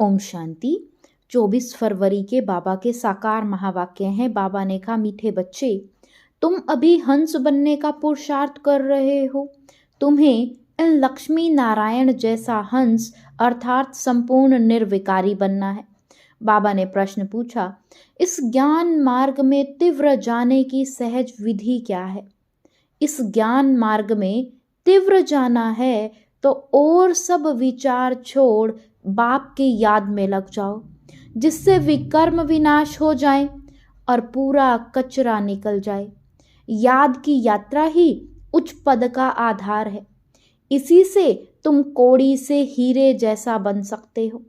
ओम शांति। 24 फरवरी के बाबा के साकार महावाक्य हैं। बाबा ने कहा, मीठे बच्चे, तुम अभी हंस बनने का पुरुषार्थ कर रहे हो। तुम्हें इन लक्ष्मी नारायण जैसा हंस अर्थात संपूर्ण निर्विकारी बनना है। बाबा ने प्रश्न पूछा, इस ज्ञान मार्ग में तीव्र जाने की सहज विधि क्या है? इस ज्ञान मार्ग में तीव्र जाना है तो और सब विचार छोड़ बाप की याद में लग जाओ, जिससे विकर्म विनाश हो जाए और पूरा कचरा निकल जाए। याद की यात्रा ही उच्च पद का आधार है। इसी से तुम कौड़ी से हीरे जैसा बन सकते हो।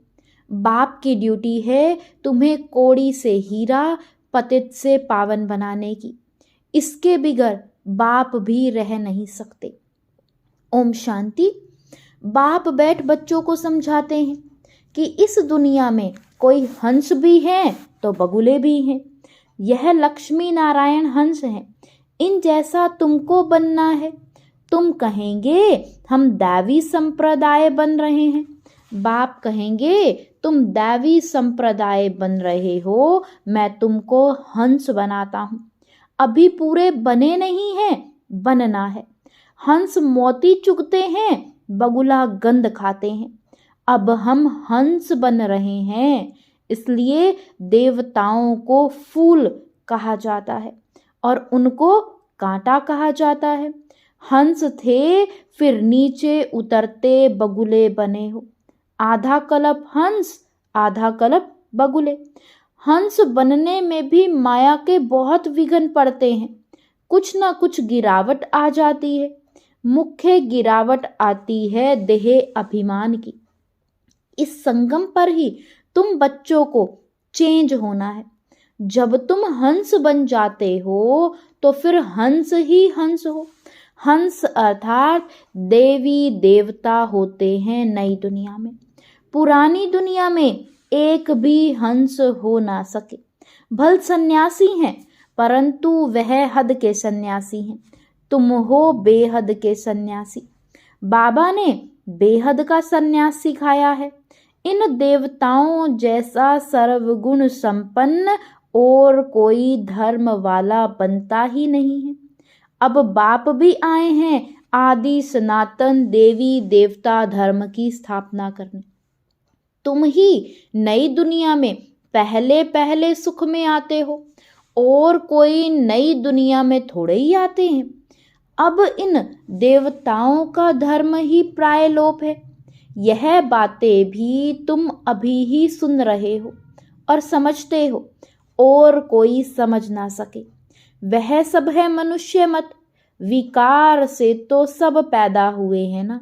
बाप की ड्यूटी है तुम्हें कौड़ी से हीरा, पतित से पावन बनाने की। इसके बिगर बाप भी रह नहीं सकते। ओम शांति। बाप बैठ बच्चों को समझाते हैं कि इस दुनिया में कोई हंस भी हैं तो बगुले भी हैं। यह लक्ष्मी नारायण हंस हैं। इन जैसा तुमको बनना है। तुम कहेंगे हम दैवी संप्रदाय बन रहे हैं। बाप कहेंगे तुम दैवी संप्रदाय बन रहे हो, मैं तुमको हंस बनाता हूँ। अभी पूरे बने नहीं हैं, बनना है। हंस मोती चुगते हैं, बगुला गंध खाते हैं। अब हम हंस बन रहे हैं, इसलिए देवताओं को फूल कहा जाता है और उनको कांटा कहा जाता है। हंस थे, फिर नीचे उतरते बगुले बने हो। आधा कल्प हंस, आधा कल्प बगुले। हंस बनने में भी माया के बहुत विघ्न पड़ते हैं। कुछ ना कुछ गिरावट आ जाती है। मुख्य गिरावट आती है देह अभिमान की। इस संगम पर ही तुम बच्चों को चेंज होना है। जब तुम हंस बन जाते हो तो फिर हंस ही हंस हो। हंस अर्थात देवी देवता होते हैं नई दुनिया में। पुरानी दुनिया में एक भी हंस हो ना सके। भल सन्यासी हैं, परंतु वह हद के सन्यासी हैं। तुम हो बेहद के सन्यासी। बाबा ने बेहद का सन्यास सिखाया है। इन देवताओं जैसा सर्वगुण संपन्न और कोई धर्म वाला बनता ही नहीं है। अब बाप भी आए हैं आदि सनातन देवी देवता धर्म की स्थापना करने। तुम ही नई दुनिया में पहले पहले सुख में आते हो और कोई नई दुनिया में थोड़े ही आते हैं। अब इन देवताओं का धर्म ही प्राय लोप है। यह बातें भी तुम अभी ही सुन रहे हो और समझते हो और कोई समझ ना सके। वह सब है मनुष्य मत। विकार से तो सब पैदा हुए हैं ना।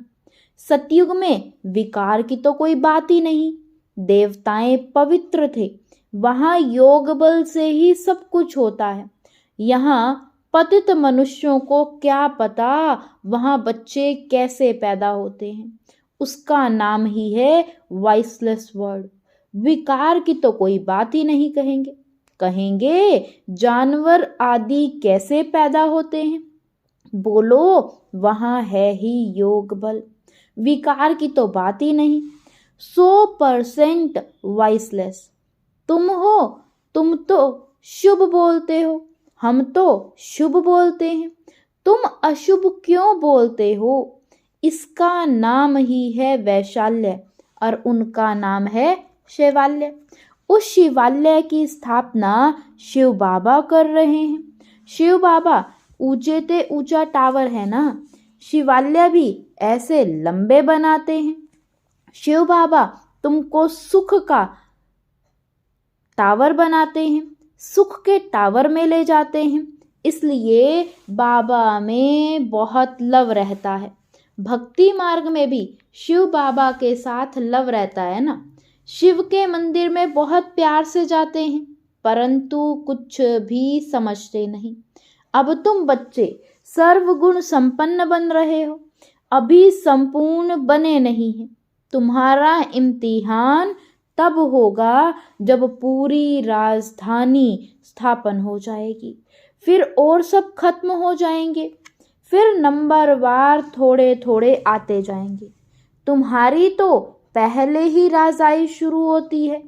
सतयुग में विकार की तो कोई बात ही नहीं। देवताएं पवित्र थे। वहां योग बल से ही सब कुछ होता है। यहाँ पतित मनुष्यों को क्या पता वहां बच्चे कैसे पैदा होते हैं। उसका नाम ही है वॉइसलेस वर्ड। विकार की तो कोई बात ही नहीं कहेंगे। कहेंगे जानवर आदि कैसे पैदा होते हैं। बोलो वहां है ही योग बल। विकार की तो बात ही नहीं। 100% वॉइसलेस। तुम हो, तुम तो शुभ बोलते हो, हम तो शुभ बोलते हैं। तुम अशुभ क्यों बोलते हो? इसका नाम ही है वैशाल्य और उनका नाम है शिवाल्य। उस शिवाल्य की स्थापना शिव बाबा कर रहे हैं। शिव बाबा ऊंचे ते ऊंचा टावर है ना, शिवाल्य भी ऐसे लंबे बनाते हैं। शिव बाबा तुमको सुख का टावर बनाते हैं, सुख के टावर में ले जाते हैं। इसलिए बाबा में बहुत लव रहता है। भक्ति मार्ग में भी शिव बाबा के साथ लव रहता है ना। शिव के मंदिर में बहुत प्यार से जाते हैं, परंतु कुछ भी समझते नहीं। अब तुम बच्चे सर्वगुण संपन्न बन रहे हो, अभी संपूर्ण बने नहीं हैं। तुम्हारा इम्तिहान तब होगा जब पूरी राजधानी स्थापन हो जाएगी। फिर और सब खत्म हो जाएंगे। फिर नंबरवार थोड़े थोड़े आते जाएंगे। तुम्हारी तो पहले ही राजाई शुरू होती है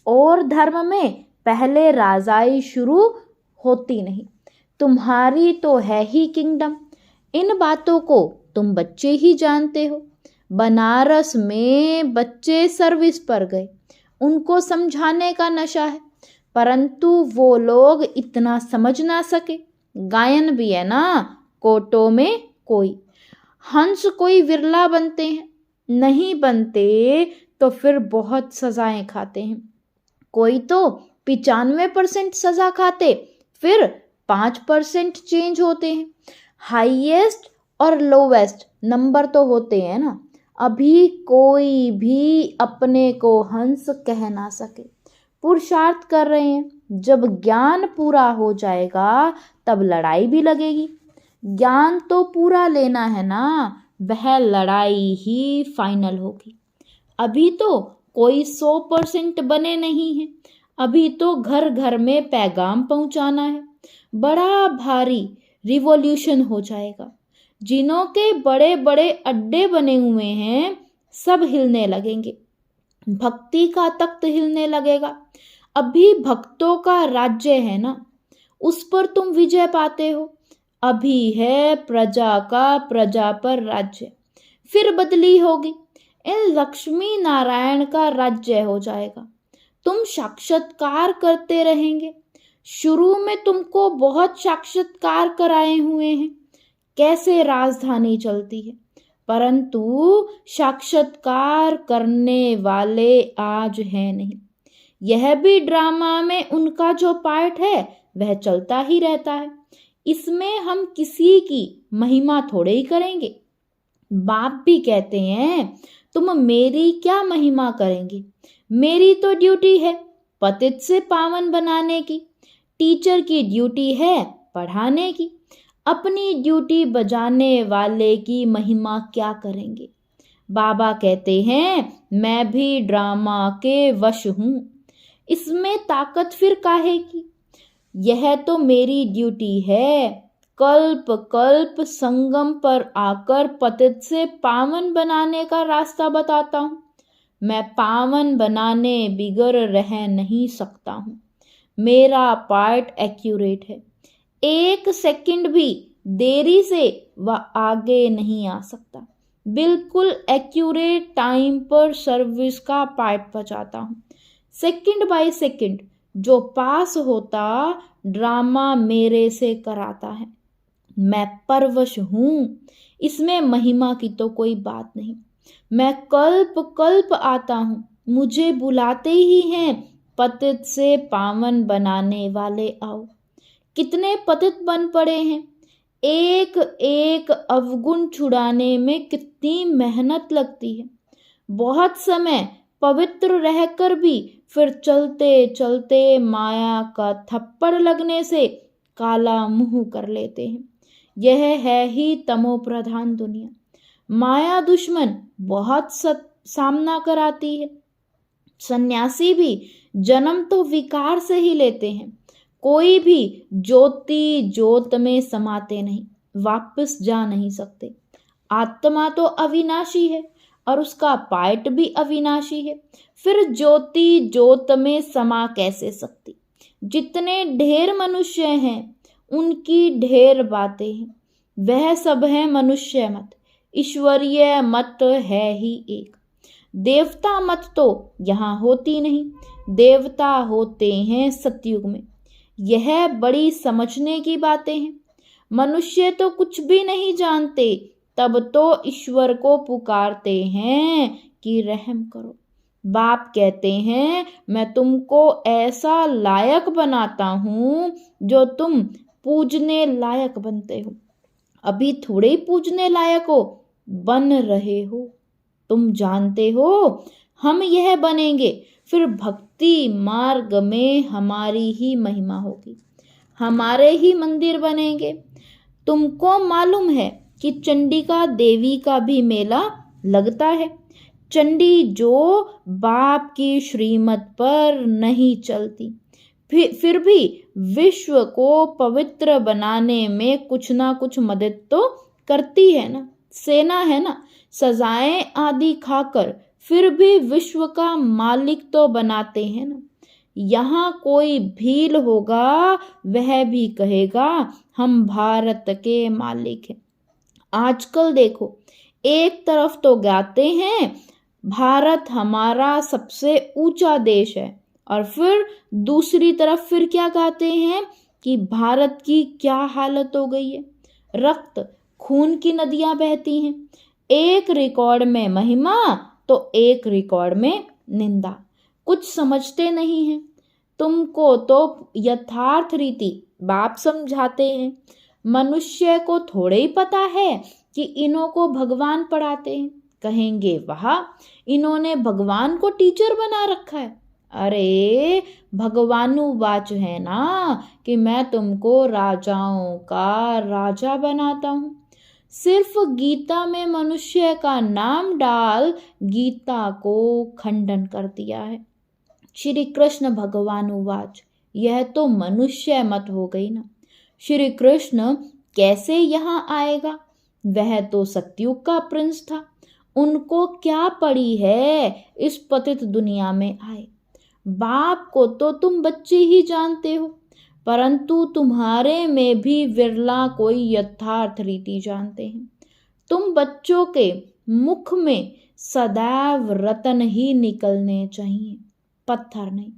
और धर्म में पहले राजाई शुरू होती नहीं। तुम्हारी तो है ही किंगडम। इन बातों को तुम बच्चे ही जानते हो। बनारस में बच्चे सर्विस पर गए, उनको समझाने का नशा है, परंतु वो लोग इतना समझ ना सके। गायन भी है ना, कोटों में कोई हंस कोई विरला बनते हैं, नहीं बनते तो फिर बहुत सजाएं खाते हैं। कोई तो 95% सजा खाते, फिर 5% चेंज होते हैं। हाईएस्ट और लोवेस्ट नंबर तो होते हैं ना। अभी कोई भी अपने को हंस कह ना सके। पुरुषार्थ कर रहे हैं, जब ज्ञान पूरा हो जाएगा तब लड़ाई भी लगेगी। ज्ञान तो पूरा लेना है ना, वह लड़ाई ही फाइनल होगी। अभी तो कोई 100% बने नहीं हैं। अभी तो घर घर में पैगाम पहुंचाना है। बड़ा भारी रिवॉल्यूशन हो जाएगा। जिनों के बड़े बड़े अड्डे बने हुए हैं सब हिलने लगेंगे। भक्ति का तख्त हिलने लगेगा। अभी भक्तों का राज्य है ना, उस पर तुम विजय पाते हो। अभी है प्रजा का प्रजा पर राज्य, फिर बदली होगी। इन लक्ष्मी नारायण का राज्य हो जाएगा। तुम साक्षात्कार करते रहेंगे। शुरू में तुमको बहुत साक्षात्कार कराए हुए हैं, कैसे राजधानी चलती है, परंतु साक्षात्कार करने वाले आज हैं नहीं। यह भी ड्रामा में उनका जो पार्ट है वह चलता ही रहता है। इसमें हम किसी की महिमा थोड़े ही करेंगे। बाप भी कहते हैं तुम मेरी क्या महिमा करेंगे, मेरी तो ड्यूटी है पतित से पावन बनाने की। टीचर की ड्यूटी है पढ़ाने की। अपनी ड्यूटी बजाने वाले की महिमा क्या करेंगे। बाबा कहते हैं मैं भी ड्रामा के वश हूँ, इसमें ताकत फिर काहे की। यह तो मेरी ड्यूटी है। कल्प कल्प संगम पर आकर पतित से पावन बनाने का रास्ता बताता हूँ। मैं पावन बनाने बिगर रह नहीं सकता हूँ। मेरा पार्ट एक्यूरेट है। 1 सेकंड भी देरी से वह आगे नहीं आ सकता। बिल्कुल एक्यूरेट टाइम पर सर्विस का पार्ट बजाता हूँ। सेकंड बाय सेकंड जो पास होता ड्रामा मेरे से कराता है। मैं परवश हूँ, इसमें महिमा की तो कोई बात नहीं। मैं कल्प कल्प आता हूँ, मुझे बुलाते ही हैं पतित से पावन बनाने वाले आओ। कितने पतित बन पड़े हैं। एक एक अवगुण छुड़ाने में कितनी मेहनत लगती है। बहुत समय पवित्र रहकर भी फिर चलते चलते माया का थप्पड़ लगने से काला मुंह कर लेते हैं। यह है ही तमो प्रधान दुनिया। माया दुश्मन बहुत सामना कराती है। सन्यासी भी जन्म तो विकार से ही लेते हैं। कोई भी ज्योति ज्योत में समाते नहीं, वापस जा नहीं सकते। आत्मा तो अविनाशी है और उसका पार्ट भी अविनाशी है, फिर ज्योति ज्योत में समा कैसे सकती। जितने ढेर मनुष्य हैं उनकी ढेर बातें हैं। वह सब है मनुष्य मत, ईश्वरीय मत है ही एक। देवता मत तो यहाँ होती नहीं, देवता होते हैं सतयुग में। यह बड़ी समझने की बातें हैं। मनुष्य तो कुछ भी नहीं जानते, तब तो ईश्वर को पुकारते हैं कि रहम करो। बाप कहते हैं मैं तुमको ऐसा लायक बनाता हूँ जो तुम पूजने लायक बनते हो। अभी थोड़े ही पूजने लायक हो, बन रहे हो। तुम जानते हो हम यह बनेंगे, फिर भक्ति मार्ग में हमारी ही महिमा होगी, हमारे ही मंदिर बनेंगे। तुमको मालूम है कि चंडिका देवी का भी मेला लगता है। चंडी जो बाप की श्रीमत पर नहीं चलती, फिर भी विश्व को पवित्र बनाने में कुछ ना कुछ मदद तो करती है ना। सेना है ना, सजाएं आदि खाकर फिर भी विश्व का मालिक तो बनाते हैं ना। यहाँ कोई भील होगा वह भी कहेगा हम भारत के मालिक हैं। आजकल देखो, एक तरफ तो गाते हैं भारत हमारा सबसे ऊंचा देश है, और फिर दूसरी तरफ फिर क्या गाते हैं कि भारत की क्या हालत हो गई है। रक्त खून की नदियां बहती हैं, एक रिकॉर्ड में महिमा तो एक रिकॉर्ड में निंदा। कुछ समझते नहीं हैं। तुमको तो यथार्थ रीति बाप समझाते हैं। मनुष्य को थोड़े ही पता है कि इन्हों को भगवान पढ़ाते हैं। कहेंगे वाह, इन्होंने भगवान को टीचर बना रखा है। अरे भगवानुवाच है ना कि मैं तुमको राजाओं का राजा बनाता हूं। सिर्फ गीता में मनुष्य का नाम डाल गीता को खंडन कर दिया है। श्री कृष्ण भगवानुवाच, यह तो मनुष्य मत हो गई ना। श्री कृष्ण कैसे यहाँ आएगा? वह तो सतयुग का प्रिंस था। उनको क्या पड़ी है इस पतित दुनिया में आए। बाप को तो तुम बच्चे ही जानते हो, परंतु तुम्हारे में भी विरला कोई यथार्थ रीति जानते हैं। तुम बच्चों के मुख में सदैव रतन ही निकलने चाहिए, पत्थर नहीं।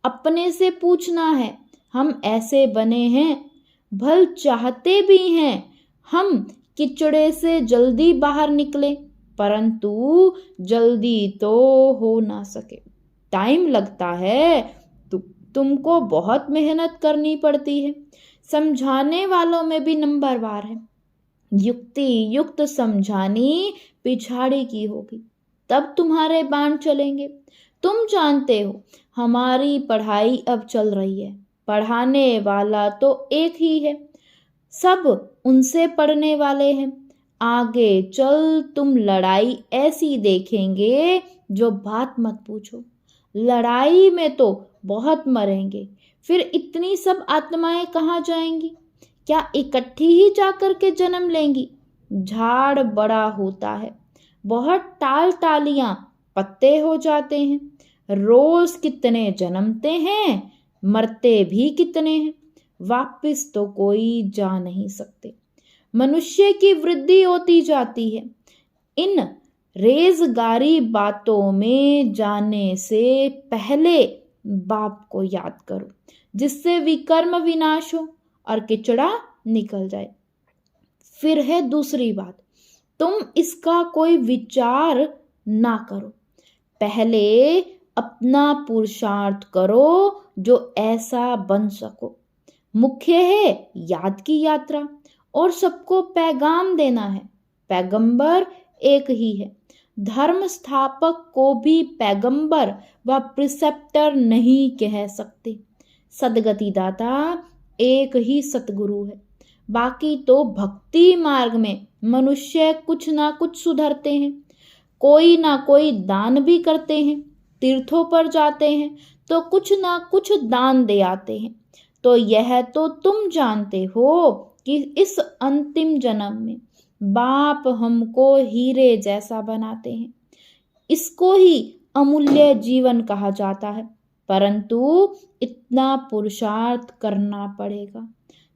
अपने से पूछना है, हम ऐसे बने हैं, भल चाहते भी हैं हम किचड़े से जल्दी बाहर निकले, परंतु जल्दी तो हो ना सके। टाइम लगता है, तुमको बहुत मेहनत करनी पड़ती है। समझाने वालों में भी नंबरवार है। युक्ति युक्त समझानी पिछाड़ी की होगी, तब तुम्हारे बाण चलेंगे। तुम जानते हो हमारी पढ़ाई अब चल रही है, पढ़ाने वाला तो एक ही है, सब उनसे पढ़ने वाले हैं। आगे चल तुम लड़ाई ऐसी देखेंगे जो बात मत पूछो। लड़ाई में तो बहुत मरेंगे, फिर इतनी सब आत्माएं कहाँ जाएंगी? क्या इकट्ठी ही जाकर के जन्म लेंगी? झाड़ बड़ा होता है, बहुत टाल टालियां पत्ते हो जाते हैं। रोज कितने जन्मते हैं, मरते भी कितने हैं, वापिस तो कोई जा नहीं सकते। मनुष्य की वृद्धि होती जाती है। इन रेजगारी बातों में जाने से पहले बाप को याद करो, जिससे विकर्म विनाश हो और किचड़ा निकल जाए। फिर है दूसरी बात, तुम इसका कोई विचार ना करो, पहले अपना पुरुषार्थ करो जो ऐसा बन सको। मुख्य है याद की यात्रा और सबको पैगाम देना है। पैगंबर एक ही है। धर्म स्थापक को भी पैगंबर व प्रिसेप्टर नहीं कह सकते। सदगति दाता एक ही सतगुरु है। बाकी तो भक्ति मार्ग में मनुष्य कुछ ना कुछ सुधरते हैं, कोई ना कोई दान भी करते हैं, तीर्थों पर जाते हैं तो कुछ ना कुछ दान दे आते हैं। तो यह तो तुम जानते हो कि इस अंतिम जन्म में बाप हमको हीरे जैसा बनाते हैं। इसको ही अमूल्य जीवन कहा जाता है, परंतु इतना पुरुषार्थ करना पड़ेगा।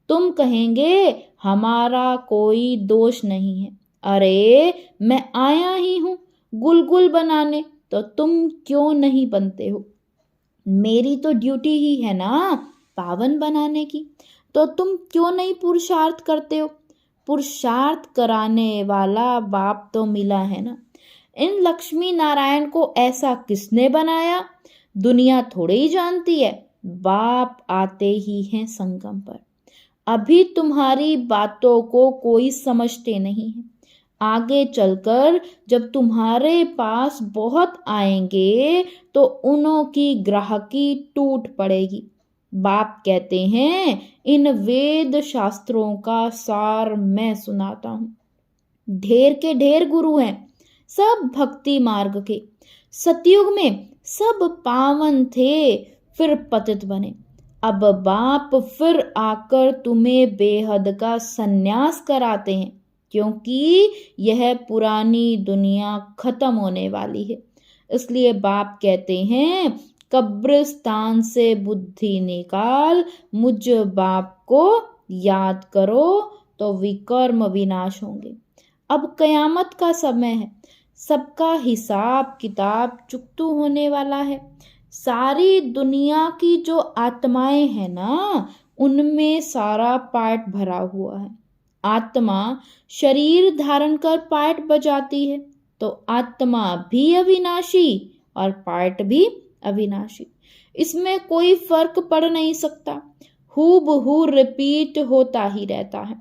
तुम कहेंगे हमारा कोई दोष नहीं है। अरे मैं आया ही हूं गुलगुल बनाने, तो तुम क्यों नहीं बनते हो? मेरी तो ड्यूटी ही है ना पावन बनाने की, तो तुम क्यों नहीं पुरुषार्थ करते हो? पुरुषार्थ कराने वाला बाप तो मिला है ना। इन लक्ष्मी नारायण को ऐसा किसने बनाया? दुनिया थोड़ी ही जानती है, बाप आते ही हैं संगम पर। अभी तुम्हारी बातों को कोई समझते नहीं है। आगे चलकर जब तुम्हारे पास बहुत आएंगे तो उन्हों की ग्राहकी टूट पड़ेगी। बाप कहते हैं इन वेद शास्त्रों का सार मैं सुनाता हूं। ढेर के ढेर गुरु हैं, सब भक्ति मार्ग के। सतयुग में सब पावन थे, फिर पतित बने। अब बाप फिर आकर तुम्हें बेहद का सन्यास कराते हैं, क्योंकि यह पुरानी दुनिया खत्म होने वाली है। इसलिए बाप कहते हैं कब्रिस्तान से बुद्धि निकाल, मुझ बाप को याद करो तो विकर्म विनाश होंगे। अब कयामत का समय है, सबका हिसाब किताब चुकतू होने वाला है। सारी दुनिया की जो आत्माएं हैं ना, उनमें सारा पार्ट भरा हुआ है। आत्मा शरीर धारण कर पार्ट बजाती है, तो आत्मा भी अविनाशी और पार्ट भी अविनाशी। इसमें कोई फर्क पड़ नहीं सकता, हूबहू रिपीट होता ही रहता है।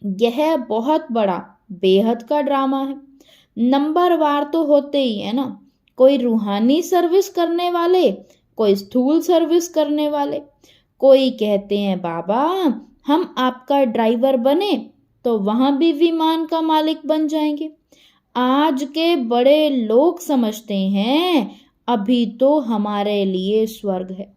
यह बहुत बड़ा बेहद का ड्रामा है। नंबरवार तो होते ही है ना, कोई रूहानी सर्विस करने वाले, कोई स्थूल सर्विस करने वाले। कोई कहते हैं बाबा हम आपका ड्राइवर बने तो वहां भी विमान का मालिक बन जाएंगे। आज के बड़े लोग समझते हैं अभी तो हमारे लिए स्वर्ग है,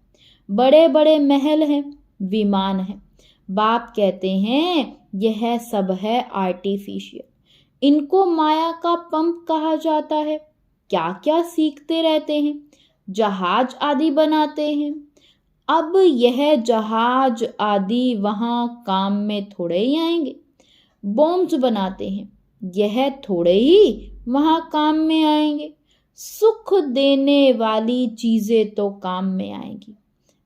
बड़े बड़े महल हैं, विमान है। बाप कहते हैं यह सब है आर्टिफिशियल, इनको माया का पंप कहा जाता है। क्या क्या सीखते रहते हैं, जहाज आदि बनाते हैं। अब यह जहाज आदि वहां काम में थोड़े ही आएंगे। बॉम्ब्स बनाते हैं, यह थोड़े ही वहां काम में आएंगे। सुख देने वाली चीजें तो काम में आएंगी।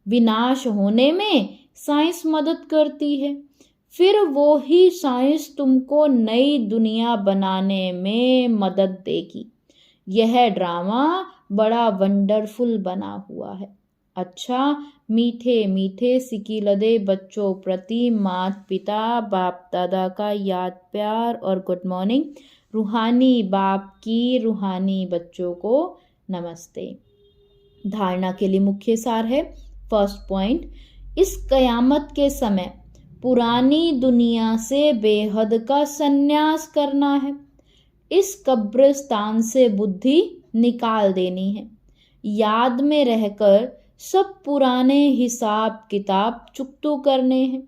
विनाश होने में साइंस मदद करती है, फिर वो ही साइंस तुमको नई दुनिया बनाने में मदद देगी। यह ड्रामा बड़ा वंडरफुल बना हुआ है। अच्छा, मीठे मीठे सिकीलदे बच्चों प्रति माता पिता बाप दादा का याद प्यार और गुड मॉर्निंग। रूहानी बाप की रूहानी बच्चों को नमस्ते। धारणा के लिए मुख्य सार है, फर्स्ट पॉइंट, इस कयामत के समय पुरानी दुनिया से बेहद का संन्यास करना है। इस कब्रिस्तान से बुद्धि निकाल देनी है। याद में रहकर सब पुराने हिसाब किताब चुकतू करने हैं।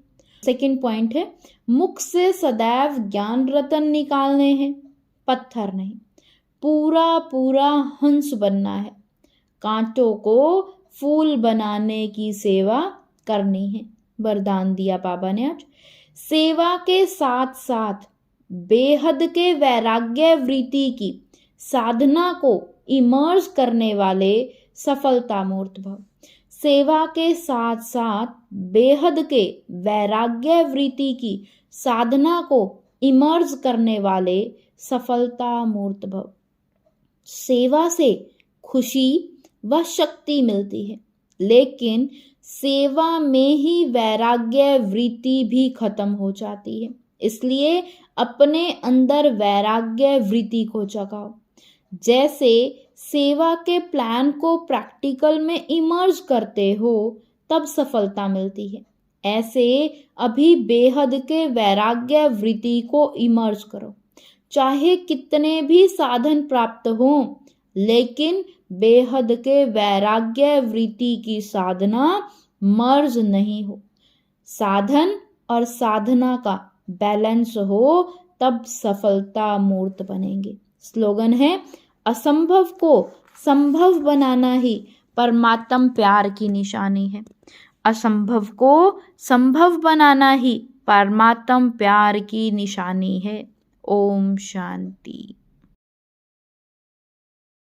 सेकंड पॉइंट है, मुख से सदैव ज्ञान रतन निकालने हैं, पत्थर नहीं। पूरा पूरा हंस बनना है। कांटों को फूल बनाने की सेवा करनी है। वरदान दिया बाबा ने आज। सेवा के साथ साथ बेहद के वैराग्य वृत्ति की साधना को इमर्ज करने वाले सफलता मूर्त भव। सेवा के साथ साथ बेहद के वैराग्य वृत्ति की साधना को इमर्ज करने वाले सफलता मूर्त भव। सेवा से खुशी व शक्ति मिलती है, लेकिन सेवा में ही वैराग्य वृत्ति भी खत्म हो जाती है। इसलिए अपने अंदर वैराग्य वृत्ति को जगाओ। जैसे सेवा के प्लान को प्रैक्टिकल में इमर्ज करते हो तब सफलता मिलती है, ऐसे अभी बेहद के वैराग्य वृत्ति को इमर्ज करो। चाहे कितने भी साधन प्राप्त हो, लेकिन बेहद के वैराग्य वृत्ति की साधना मर्ज नहीं हो। साधन और साधना का बैलेंस हो तब सफलता मूर्त बनेंगे। स्लोगन है, असंभव को संभव बनाना ही परमात्म प्यार की निशानी है। असंभव को संभव बनाना ही परमात्म प्यार की निशानी है। ओम शांति।